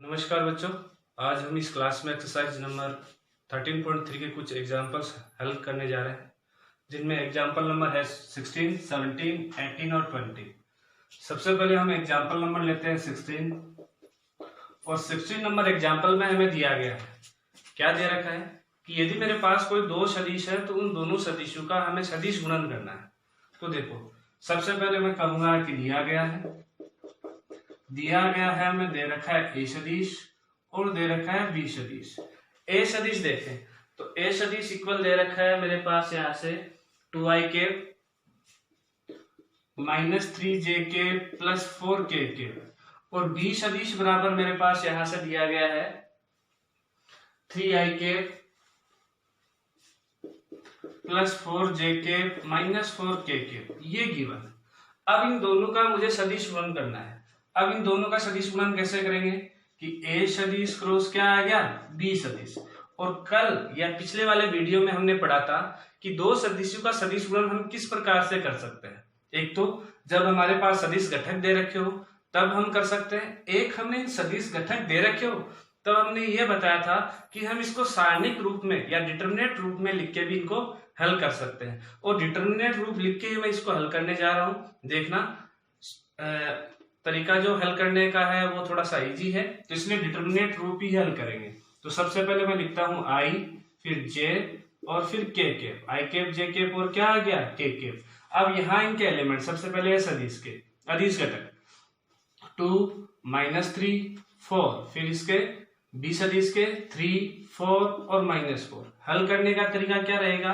नमस्कार बच्चों, आज हम इस क्लास में एक्सरसाइज नंबर 13.3 के कुछ एग्जांपल्स हल करने जा रहे हैं, जिनमें एग्जांपल नंबर है 16, 17, 18 और 20। सबसे पहले हम एग्जांपल नंबर लेते हैं 16 और 16 नंबर एग्जांपल में हमें दिया गया है, क्या दे रखा है कि यदि मेरे पास कोई दो सदिश है तो उन दोनों सदिशों का हमें सदिश गुणन करना है। तो देखो, सबसे पहले मैं कहूंगा कि दिया गया है हमें दे रखा है ए सदिश और दे रखा है बी सदिश। ए सदिश देखें तो ए सदिश इक्वल दे रखा है मेरे पास यहां से 2i cap -3j plus 4k और बी सदिश बराबर मेरे पास यहां से दिया गया है 3i cap plus 4j minus 4k। ये गिवन। अब इन दोनों का मुझे सदिश गुणन करना है। अब इन दोनों का सदिश गुणन कैसे करेंगे कि ए सदिश क्रॉस क्या आ गया बी सदिश। और कल या पिछले वाले वीडियो में हमने पढ़ा था कि दो सदिशों का सदिश गुणन हम किस प्रकार से कर सकते हैं। एक तो जब हमारे पास सदिश घटक दे रखे हो तब हम कर सकते हैं, एक हमने सदिश घटक दे रखे हो तब हमने ये बताया था कि हम इसको सारणिक रूप में या डिटरमिनेट रूप में लिख के भी इनको हल कर सकते हैं। और डिटरमिनेट रूप लिख के ही मैं इसको हल करने जा रहा हूं। देखना तरीका जो हल करने का है वो थोड़ा सा इजी है, तो इसलिए डिटरमिनेट रूप ही हल करेंगे। तो सबसे पहले मैं लिखता हूं आई, फिर जे और फिर के केप। आई केप, जे केप और क्या आ गया के केप। अब यहाँ इनके एलिमेंट सबसे पहले है सदिश के अदिश घटक 2, -3, 4, फिर इसके बी सदिश के 3, 4 और -4। हल करने का तरीका क्या रहेगा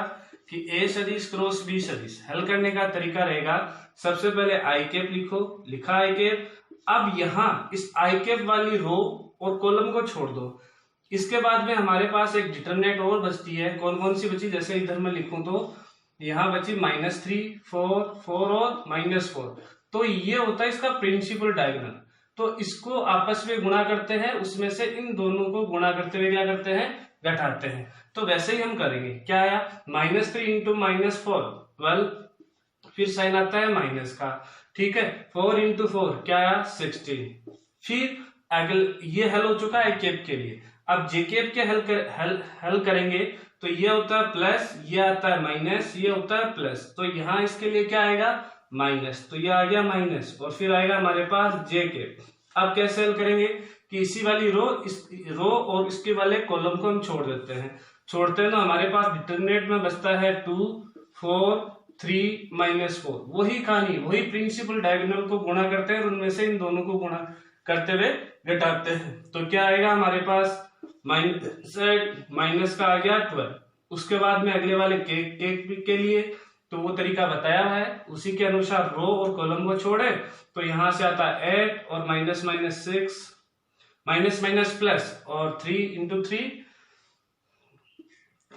कि ए सदिश क्रॉस बी सदिश। हल करने का तरीका रहेगा, सबसे पहले आई केप लिखो, लिखा आई केप। अब यहां इस आई केप वाली रो और कॉलम को छोड़ दो। इसके बाद में हमारे पास एक डिटरमिनेंट और बचती है। कौन कौन सी बची, जैसे इधर मैं लिखूं तो यहां बची -3, 4 और -4। तो ये होता है इसका प्रिंसिपल डायगोनल। तो इसको आपस में गुणा करते हैं, उसमें से इन दोनों को गुणा करते हुए क्या करते हैं, घटाते हैं। तो वैसे ही हम करेंगे। क्या आया -3 इंटू -4 12, फिर साइन आता है माइनस का, ठीक है। 4 इंटू 4 क्या आया 16। फिर अगले ये हल हो चुका है केप के लिए। अब जे केप के हल करेंगे तो ये होता है प्लस, ये आता है माइनस, ये होता है प्लस। तो यहाँ इसके लिए क्या आएगा माइनस, तो ये आ गया माइनस और फिर आएगा हमारे पास जे केप। अब कैसे हल करेंगे कि इसी वाली रो, इस रो और इसके वाले कॉलम को हम छोड़ देते हैं। छोड़ते हैं तो हमारे पास डिटरमिनेंट में बचता है 2, 4, 3, -4। वही कहानी, वही प्रिंसिपल डायगोनल को गुणा करते हैं और उनमें से इन दोनों को गुणा करते हुए घटाते हैं। तो क्या आएगा हमारे पास माइनस का आ गया 12। उसके बाद में अगले वाले के लिए तो वो तरीका बताया है, उसी के अनुसार रो और कॉलम को छोड़े तो यहां से आता है 8 और -6 माइनस प्लस और 3 इंटू 3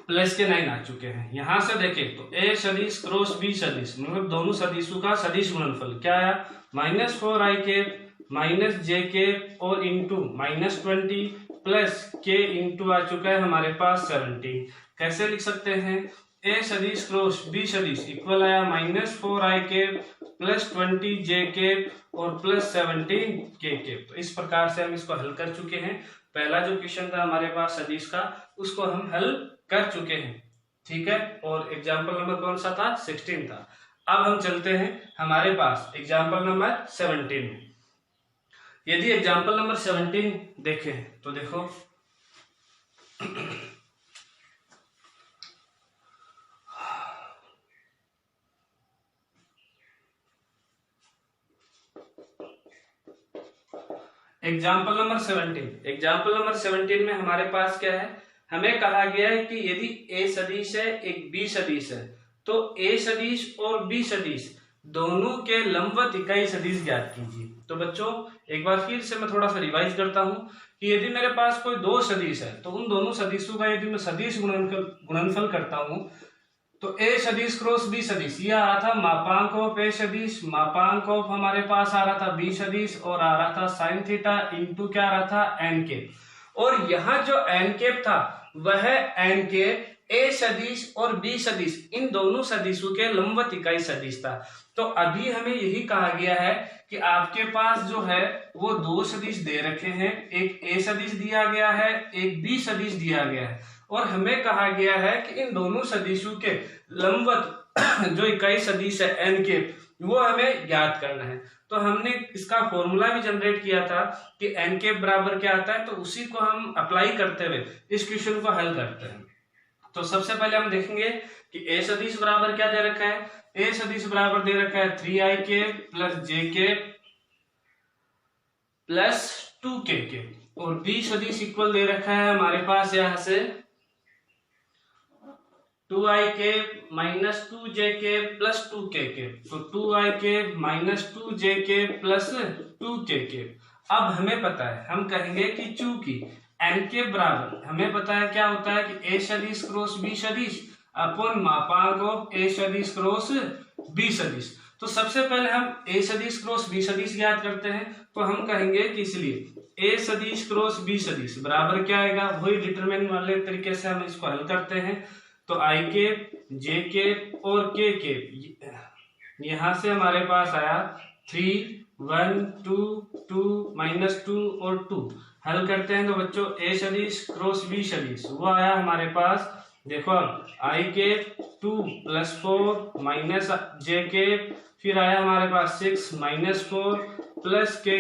प्लस के 9 आ चुके हैं। यहां से देखें तो ए सदिश क्रॉस बी सदिश, मतलब दोनों सदिशों का सदिश गुणनफल क्या आया -4i केप -j केप और इंटू -20 प्लस के इंटू आ चुका है हमारे पास 17। कैसे लिख सकते हैं, ए सदिश क्रॉस बी सदिश इक्वल आया -4i cap plus 20j cap और प्लस 17k केप। तो इस प्रकार से हम इसको हल कर चुके हैं। पहला जो क्वेश्चन था हमारे पास सदिश का, उसको हम हल कर चुके हैं, ठीक है। और एग्जाम्पल नंबर कौन सा था 16 था। अब हम चलते हैं हमारे पास एग्जाम्पल नंबर 17 में। यदि एग्जाम्पल नंबर 17 देखें तो देखो एग्जाम्पल नंबर 17 में हमारे पास क्या है, हमें कहा गया है कि यदि ए सदिश है एक बी सदिश है तो ए सदिश और बी सदिश दोनों के लंबवत इकाई सदिश ज्ञात कीजिए। तो बच्चों एक बार फिर से मैं थोड़ा सा रिवाइज करता हूं कि यदि मेरे पास कोई दो सदिश है तो उन दोनों सदिशों का यदि मैं सदिश गुणनफल करता हूं तो ए सदिश क्रॉस बी सदिश, ये आ रहा था मापांक ऑफ ए सदिश, मापांक ऑफ हमारे पास आ रहा था बी सदिश और आ रहा था साइन थीटा इंटू क्या आ रहा था एन केप। और यहाँ जो एन केप था वह एन केप ए सदिश और बी सदिश इन दोनों सदिशों के लंबवत इकाई सदिश था। तो अभी हमें यही कहा गया है कि आपके पास जो है वो दो सदिश दे रखे हैं, एक ए सदिश दिया गया है, एक बी सदिश दिया गया है, और हमें कहा गया है कि इन दोनों सदिशों के लंबवत जो इकाई सदिश है एन के, वो हमें ज्ञात करना है। तो हमने इसका फॉर्मूला भी जनरेट किया था कि एन के बराबर क्या आता है, तो उसी को हम अप्लाई करते हुए इस क्वेश्चन को हल करते हैं। तो सबसे पहले हम देखेंगे कि ए सदिश बराबर क्या दे रखा है। ए सदिश बराबर दे रखा है 3ik plus jk plus 2kk, और बी सदिश इक्वल दे रखा है हमारे पास यहां से 2ik minus 2jk plus 2kk, तो 2ik minus 2jk plus 2kk। अब हमें पता है, हम कहेंगे कि चूंकि एन के बराबर हमें पता है क्या होता है कि ए सदिश क्रॉस बी सदिश अपन मापांक ऑफ ए सदिश क्रॉस बी सदिश। तो सबसे पहले हम ए सदिश क्रॉस बी सदिश ज्ञात करते हैं, तो हम कहेंगे कि इसलिए ए सदिश क्रॉस बी सदिश बराबर क्या आएगा, वही डिटरमिनेंट वाले तरीके से हम इसको हल करते हैं। तो आई के जे के और के यहां से हमारे पास आया 3 1 2 2 माइनस 2 और 2, हल करते हैं तो बच्चों ए सदिश क्रॉस बी सदिश वो आया हमारे पास, देखो आई के 2 प्लस 4 माइनस जे के, फिर आया हमारे पास 6 माइनस 4 प्लस के,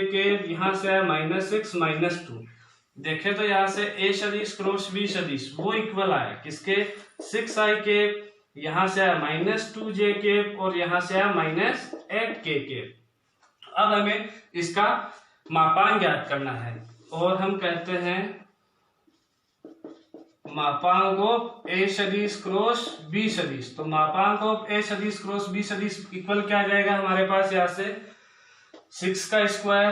यहां से आया माइनस 6 माइनस 2। देखे तो यहाँ से ए सदिश क्रॉस बी सदिश वो इक्वल आया किसके, 6ik, यहां से आया माइनस 2jk और यहां से आया माइनस 8kk। अब हमें इसका मापांक ज्ञात करना है, और हम कहते हैं मापांक ऑफ ए सदिश क्रॉस बी सदिश। तो मापांक ऑफ ए सदिश क्रॉस बी सदिश इक्वल क्या आ जाएगा हमारे पास, यहाँ से 6 का स्क्वायर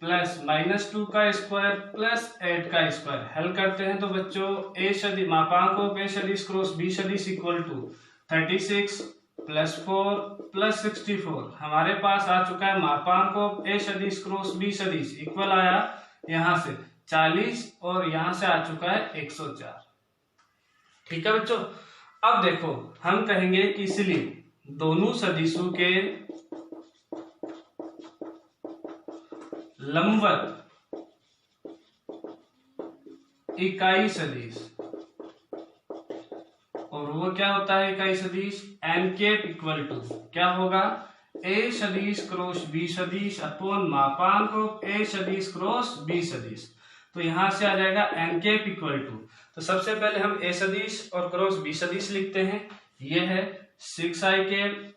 प्लस माइनस 2 का स्क्वायर प्लस 8 का स्क्वायर, हल करते हैं तो बच्चों ए सदिश मापांक ऑफ ए सदिश क्रॉस बी सदिश इक्वल टू 36 प्लस 4 प्लस 64। हमारे पास आ चुका है मापांक ऑफ ए सदिश क्रॉस बी सदिश इक्वल आया यहां से 40 और यहां से आ चुका है 104। ठीक है बच्चों, अब देखो हम कहेंगे कि इसलिए दोनों सदिशों के लंबवत इकाई सदिश, और वो क्या होता है इकाई सदिश, एन केप इक्वल टू क्या होगा, ए सदिश क्रॉस बी सदिश अपॉन मापांक ऑफ ए सदिश क्रॉस बी सदिश। तो यहां से आ जाएगा एन केप इक्वल टू, तो सबसे पहले हम ए सदिश और क्रॉस बी सदिश लिखते हैं। ये है 6ik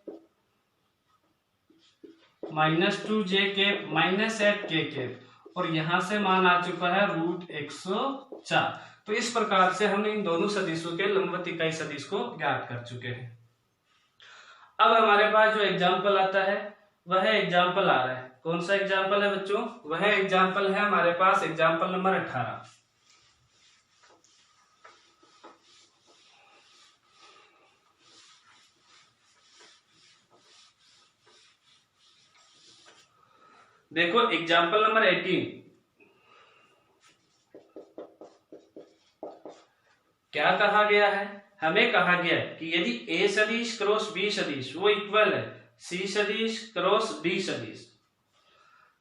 minus 2jk minus 8kk, और यहां से मान आ चुका है √104। तो इस प्रकार से हमने इन दोनों सदिशों के लंबवत इकाई सदिश को ज्ञात कर चुके हैं। अब हमारे पास जो एग्जाम्पल आता है वह एग्जाम्पल आ रहा है, कौन सा एग्जाम्पल है बच्चों, वह एग्जाम्पल है हमारे पास एग्जाम्पल नंबर 18। देखो एग्जाम्पल नंबर 18, क्या कहा गया है, हमें कहा गया है कि यदि ए सदिश क्रॉस बी सदिश वो इक्वल है सी सदिश क्रॉस डी सदिश,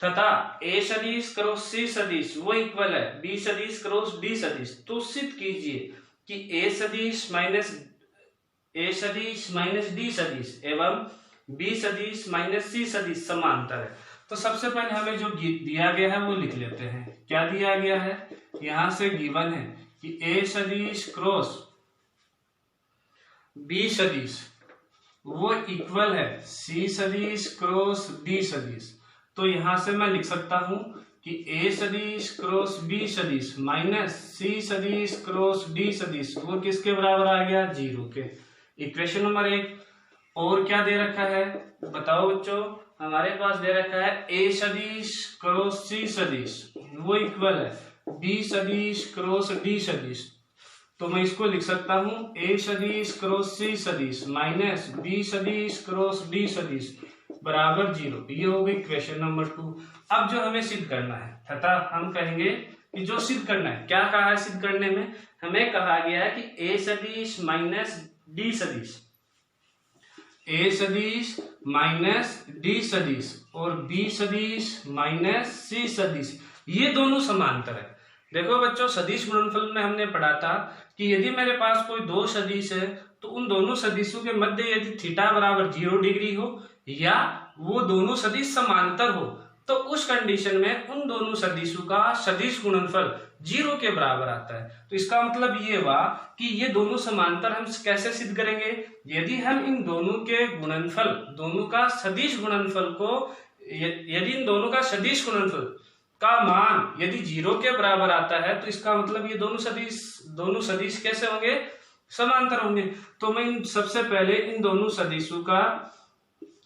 तथा ए सदिश क्रॉस सी सदिश वो इक्वल है बी सदिश क्रॉस डी सदिश, तो सिद्ध कीजिए कि ए सदिश माइनस डी सदिश एवं बी सदिश माइनस सी सदिश समांतर है। तो सबसे पहले हमें जो दिया गया है वो लिख लेते हैं। क्या दिया गया है, यहां से गिवन है कि ए सदिश क्रॉस बी सदिश वो इक्वल है सी सदिश क्रॉस डी सदिश। तो यहां से मैं लिख सकता हूं कि ए सदिश क्रॉस बी सदिश माइनस सी सदिश क्रॉस डी सदिश वो किसके बराबर आ गया, 0 के। इक्वेशन नंबर 1, और क्या दे रखा है बताओ बच्चों, हमारे पास दे रखा है ए सदिश क्रॉस सी सदिश वो इक्वल है बी सदिश क्रॉस डी सदिश। तो मैं इसको लिख सकता हूं ए सदिश क्रॉस सी सदिश माइनस बी सदिश क्रॉस डी सदिश बराबर 0। ये हो गई इक्वेशन नंबर 2। अब जो हमें सिद्ध करना है, तथा हम कहेंगे कि जो सिद्ध करना है, क्या कहा है सिद्ध करने में, हमें कहा गया है कि a सदिश माइनस d सदिश, a सदिश माइनस d सदिश और b सदिश माइनस c सदिश, ये दोनों समांतर है। देखो बच्चों, सदिश गुणनफल में हमने पढ़ा था कि यदि मेरे पास कोई दो सदिश है तो उन दोनों सदिशों के मध्य यदि थीटा बराबर 0 डिग्री हो या वो दोनों सदिश समांतर हो तो उस कंडीशन में उन दोनों सदिशों का सदिश गुणनफल 0 के बराबर आता है। तो इसका मतलब ये हुआ कि ये दोनों समांतर हम कैसे सिद्ध करेंगे, यदि हम इन दोनों के गुणनफल, दोनों का सदिश गुणनफल को, यदि इन दोनों का सदिश गुणनफल का मान यदि 0 के बराबर आता है तो इसका मतलब ये दोनों सदिश कैसे होंगे, समांतर होंगे। तो मैं सबसे पहले इन दोनों सदिशों का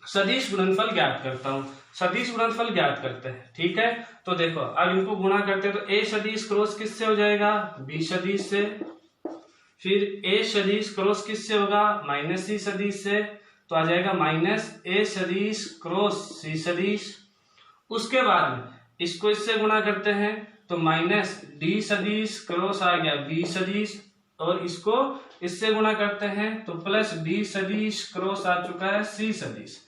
सदिश गुणनफल ज्ञात करता हूं। सदिश गुणनफल ज्ञात करते हैं, ठीक है। तो देखो अब इनको गुणा करते हैं तो a सदिश क्रॉस किससे हो जाएगा, b सदिश से, फिर a सदिश क्रॉस किससे होगा, माइनस c सदिश से, तो आ जाएगा माइनस a सदिश क्रॉस c सदिश। उसके बाद में इसको इससे गुणा करते हैं तो माइनस d सदिश क्रॉस आ गया b सदिश, और इसको इससे गुणा करते हैं तो प्लस d सदिश क्रॉस आ चुका है c सदिश,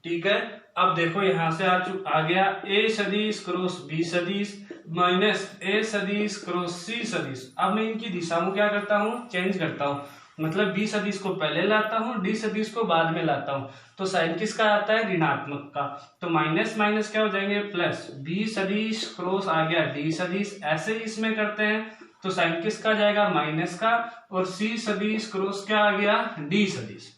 ठीक है। अब देखो यहां से आ गया a सदिश क्रॉस b सदिश माइनस a सदिश क्रॉस c सदिश। अब मैं इनकी दिशाओं क्या करता हूं, चेंज करता हूं, मतलब b सदिश को पहले लाता हूं, d सदिश को बाद में लाता हूं। तो साइन किसका आता है, ऋणात्मक का, तो माइनस माइनस क्या हो जाएंगे प्लस, b सदिश क्रॉस आ गया d सदिश। ऐसे ही इसमें करते हैं तो साइन किसका जाएगा, माइनस का, और c सदिश क्रॉस क्या आ गया, d सदिश।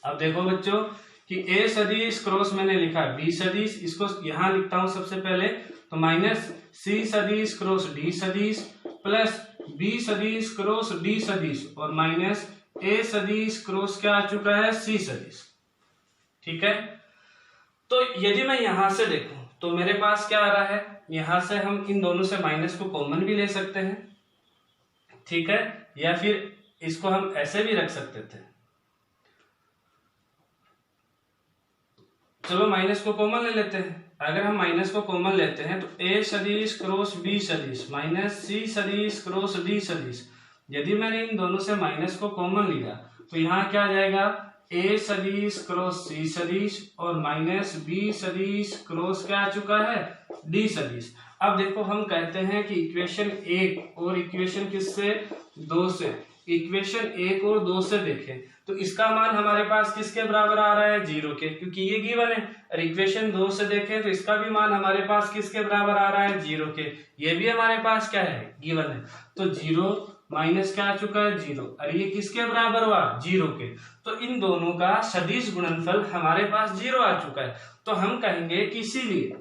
अब देखो बच्चों कि a सदिश क्रॉस मैंने लिखा b सदिश, इसको यहां लिखता हूं सबसे पहले, तो माइनस c सदिश क्रॉस d सदिश प्लस b सदिश क्रॉस d सदिश और माइनस a सदिश क्रॉस क्या आ चुका है, c सदिश, ठीक है। तो यदि मैं यहां से देखूं तो मेरे पास क्या आ रहा है, यहां से हम इन दोनों से माइनस को कॉमन भी ले सकते हैं, ठीक है, या फिर इसको हम ऐसे भी रख सकते थे। चलो माइनस को कॉमन ले लेते हैं। अगर हम माइनस को कॉमन लेते हैं तो a सदिश क्रॉस b सदिश माइनस c सदिश क्रॉस d सदिश, यदि मैंने इन दोनों से माइनस को कॉमन लिया तो यहाँ क्या आ जाएगा, a सदिश क्रॉस c सदिश और माइनस b सदिश क्रॉस क्या आ चुका है, d सदिश। अब देखो हम कहते हैं कि इक्वेशन 1 और इक्वेशन किससे, 2 से, इक्वेशन 1 और 2 से देखें तो इसका मान हमारे पास किसके बराबर आ रहा है, 0 के, क्योंकि ये गिवन है। और इक्वेशन 2 से देखें तो इसका भी मान हमारे पास किसके बराबर आ रहा है, 0 के, ये भी हमारे पास क्या है, गिवन है। तो 0 माइनस क्या आ चुका है, 0, और ये किसके बराबर हुआ, 0 के। तो इन दोनों का सदिश गुणनफल हमारे पास 0 आ चुका है। तो हम कहेंगे कि इसीलिए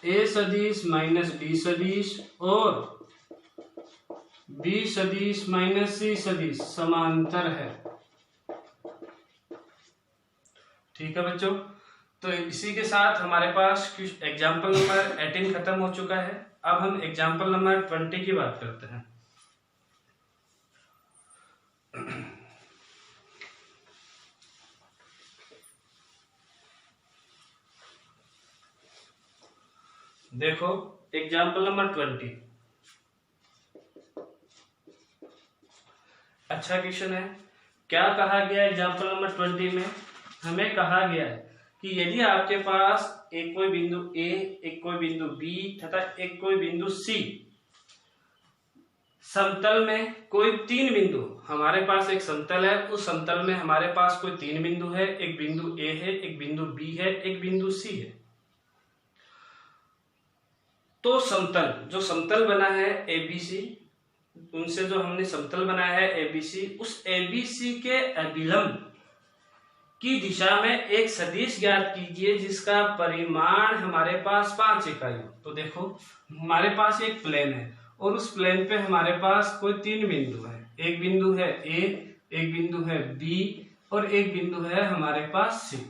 a सदिश माइनस d सदिश और b सदिश माइनस c सदिश समांतर है, ठीक है बच्चों। तो इसी के साथ हमारे पास एग्जाम्पल नंबर 18 खत्म हो चुका है। अब हम एग्जाम्पल नंबर 20 की बात करते हैं। देखो एग्जाम्पल नंबर 20 अच्छा क्वेश्चन है। क्या कहा गया एग्जाम्पल नंबर 20 में, हमें कहा गया है कि यदि आपके पास एक कोई बिंदु A, एक कोई बिंदु B तथा एक कोई बिंदु C, समतल में कोई 3 बिंदु, हमारे पास एक समतल है, उस समतल में हमारे पास कोई 3 बिंदु है, एक बिंदु A है, एक बिंदु B है, एक बिंदु C है। तो समतल, जो समतल बना है ABC, उनसे जो हमने समतल बनाया है ABC, उस ABC के अभिलंब की दिशा में एक सदिश ज्ञात कीजिए जिसका परिमाण हमारे पास 5 इकाई हो। तो देखो हमारे पास एक प्लेन है और उस प्लेन पे हमारे पास कोई 3 बिंदु है, एक बिंदु है A, एक बिंदु है B और एक बिंदु है हमारे पास C,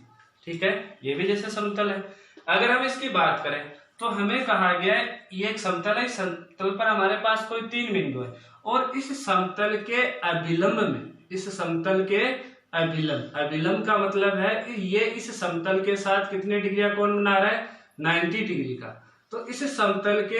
ठीक है। ये भी जैसे समतल है। अगर हम इसकी बात करें तो हमें कहा गया है ये एक समतल है, समतल पर हमारे पास कोई 3 बिंदु है और इस समतल के अभिलंब में, इस समतल के अभिलंब, अभिलंब का मतलब है ये इस समतल के साथ कितने डिग्री का कोण बना रहा है, 90 डिग्री का। तो इस समतल के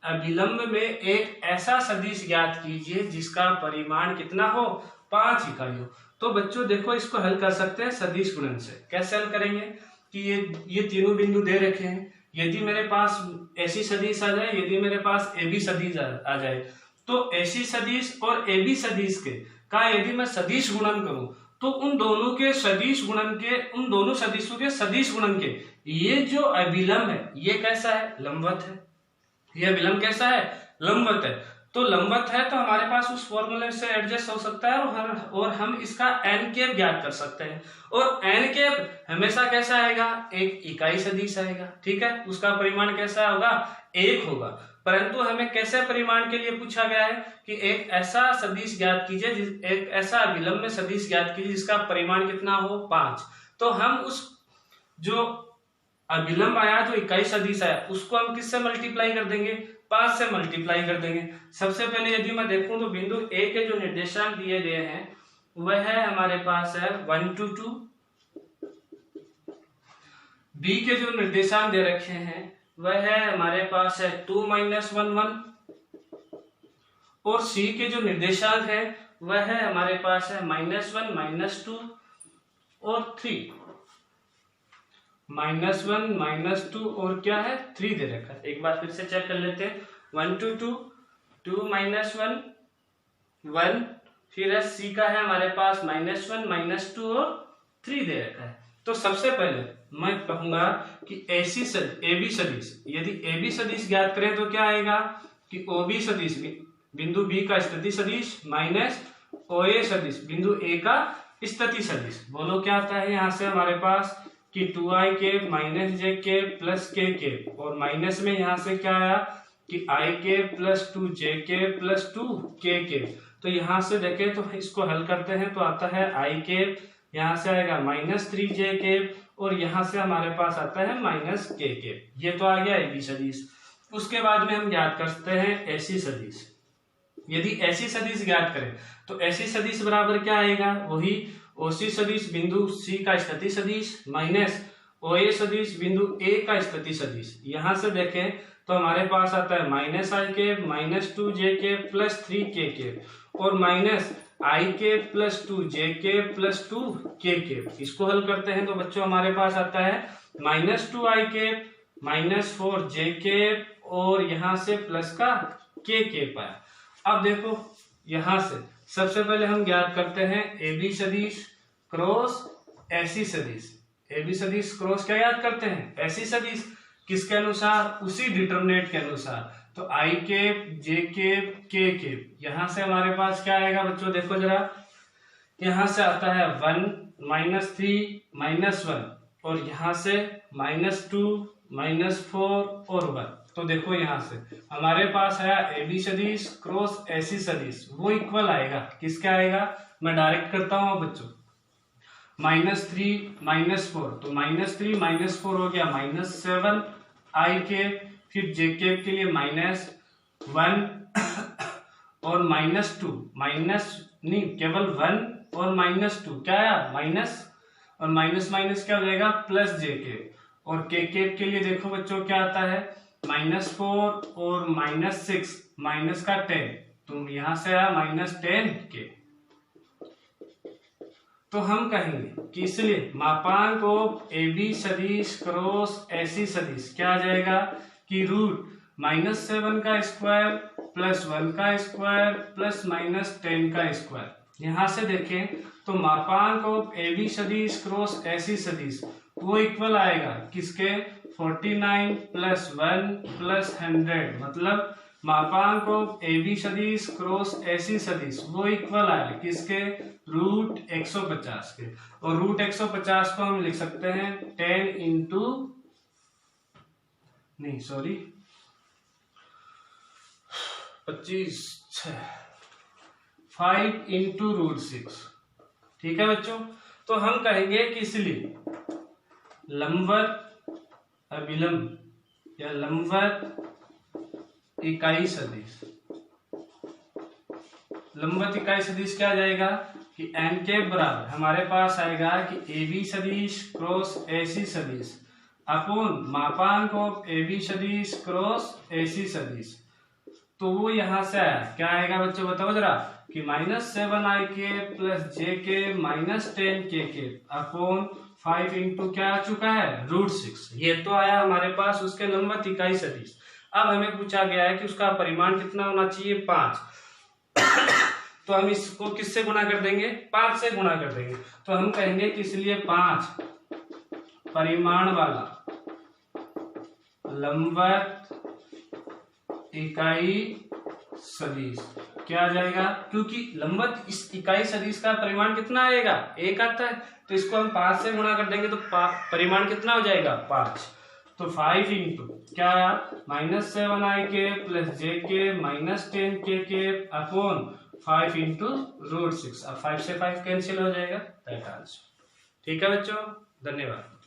अभिलंब में एक ऐसा सदिश ज्ञात कीजिए जिसका परिमाण कितना हो, 5 इकाई हो। तो बच्चों देखो इसको हल कर सकते हैं सदिश गुणन से। कैसे हल करेंगे कि ये तीनों बिंदु दे रखे हैं, यदि मेरे पास ऐसी सदिश आ जाए, यदि मेरे पास ए बी सदिश आ जाए, तो ऐसी सदिश और ए बी सदिश का यदि मैं सदिश गुणन करूं तो उन दोनों सदिशों के सदिश गुणन के ये जो अभिलंब है ये कैसा है, लंबवत है। ये अभिलंब कैसा है, लंबवत है। तो लंबवत है तो हमारे पास उस फॉर्मूले से एडजस्ट हो सकता है और हम इसका एन कैप ज्ञात कर सकते हैं। और एन कैप हमेशा कैसा आएगा, एक इकाई सदिश आएगा, ठीक है। उसका परिमाण कैसा होगा, 1 होगा। परंतु हमें कैसे परिमाण के लिए पूछा गया है कि एक ऐसा सदिश ज्ञात कीजिए, एक ऐसा अभिलंब में सदिश ज्ञात कीजिए जिसका परिमाण कितना हो, 5। तो हम उस जो अभिलंब आया, जो इकाई सदिश आया, उसको हम किससे मल्टीप्लाई कर देंगे, 5 से मल्टीप्लाई कर देंगे। सबसे पहले यदि मैं देखूं तो बिंदु ए के जो निर्देशांक दिए गए हैं वह है हमारे पास है 1 to 2, बी के जो निर्देशांक दे रखे हैं वह है हमारे पास है 2 - 1 1, और सी के जो निर्देशांक है वह है हमारे पास है -1 -2 और 3। -1 -2 और क्या है, 3 दे रखा है। एक बार फिर से चेक कर लेते हैं, 1 to 2, 2 - 1 1, फिर है सी का है हमारे पास -1 -2 और 3 दे रखा है। तो सबसे पहले मैं कहूंगा कि ए बी सदिश, यदि ए बी सदिश ज्ञात करें तो क्या आएगा कि ओ बी सदिश बिंदु बी का स्थिति सदिश माइनस ओ ए सदिश बिंदु ए का स्थिति सदिश। बोलो क्या आता है यहाँ से हमारे पास कि 2i कैप माइनस जे कैप प्लस के कैप, और माइनस में यहाँ से क्या आया कि i cap plus 2 J cap plus 2 के कैप। तो यहाँ से देखें तो इसको हल करते हैं तो आता है i कैप, यहाँ से आएगा -3 जे कैप, और यहाँ से हमारे पास आता है -k कैप। ये तो आ गया ए बी सदिश। उसके बाद में हम ज्ञात करते हैं ऐसी सदिश। यदि ऐसी सदिश ज्ञात करें तो ऐसी सदिश बराबर क्या आएगा, वही ओसी सदिश बिंदु सी का स्थिति सदिश माइनस ओ ए सदिश बिंदु ए का स्थिति सदिश। यहां से देखें तो हमारे पास आता है -i cap -2 J cap plus 3 के कैप और -i cap plus 2 J cap plus 2 के कैप। इसको हल करते हैं तो बच्चों हमारे पास आता है -2i कैप -4 जे कैप और यहां से प्लस का के कैप आया। अब देखो यहां से सबसे पहले हम ज्ञात करते हैं ए बी सदिश क्रॉस ऐसी सदिश। ए बी सदिश क्रॉस क्या याद करते हैं, ऐसी सदिश। किसके अनुसार, उसी डिटरमिनेंट के अनुसार। तो आई कैप जे कैप के कैप, यहां से हमारे पास क्या आएगा बच्चों, देखो जरा, यहां से आता है 1 -3 -1 और यहां से -2 -4 और 1। तो देखो यहां से हमारे पास आया ए बी सदिश क्रॉस ऐसी सदिश, वो इक्वल आएगा, किसके आएगा, मैं डायरेक्ट करता हूं बच्चों, -3 -4, तो -3 -4 हो गया -7 i कैप, फिर जे कैप के लिए -1 और -2 नहीं केवल 1 और -2 क्या आया, माइनस और माइनस माइनस क्या हो जाएगा, प्लस जे कैप, और के कैप के लिए देखो बच्चों क्या आता है -4 और -6 माइनस का 10, तो यहां से आया -10 के। तो हम कहेंगे कि इसलिए मापांक ऑफ ए बी सदिश क्रॉस ऐसी सदिश क्या आ जाएगा कि रूट -7 का स्क्वायर प्लस 1 का स्क्वायर प्लस -10 का स्क्वायर। यहां से देखें तो मापांक ऑफ ए बी सदिश क्रॉस ऐसी सदिश वो इक्वल आएगा किसके, 49 प्लस 1 प्लस 100, मतलब मापांक ऑफ ए बी सदिश क्रॉस ऐसी सदिश वो इक्वल आया किसके, रूट 150 के। और रूट 150 को हम लिख सकते हैं 10 इंटू 5 इंटू √6। ठीक है बच्चों, तो हम कहेंगे कि इसलिए लंबवत अभिलंब या लंबवत इकाई सदिश, लंबवत इकाई सदिश क्या आ जाएगा कि एन के बराबर हमारे पास आएगा कि ए बी सदिश क्रॉस ऐसी सदिश अपोन मापांक ऑफ ए बी सदिश क्रॉस ए सी सदिश। तो वो यहाँ से आया, क्या आएगा बच्चों बताओ जरा, कि -7i plus JK minus 10KK upon 5 into क्या आ चुका है, √6। ये तो आया हमारे पास उसके लंबवत इकाई सदिश। अब हमें पूछा गया है कि उसका परिमाण कितना होना चाहिए, 5। तो हम इसको किससे गुणा कर देंगे, 5 से गुणा कर देंगे। तो हम कहेंगे कि इसलिए 5 परिमाण वाला लंबवत इकाई सदिश क्या आ जाएगा, क्योंकि लंबवत इस इकाई सदिश का परिमाण कितना आएगा, 1 आता है। तो इसको हम 5 से गुणा कर देंगे तो परिमाण कितना हो जाएगा, 5। तो 5 इंटू क्या आया, -7i plus JK minus 10KK upon 5 into √6। अब 5 से 5 कैंसिल हो जाएगा, दैट आंसर। ठीक है बच्चों, धन्यवाद।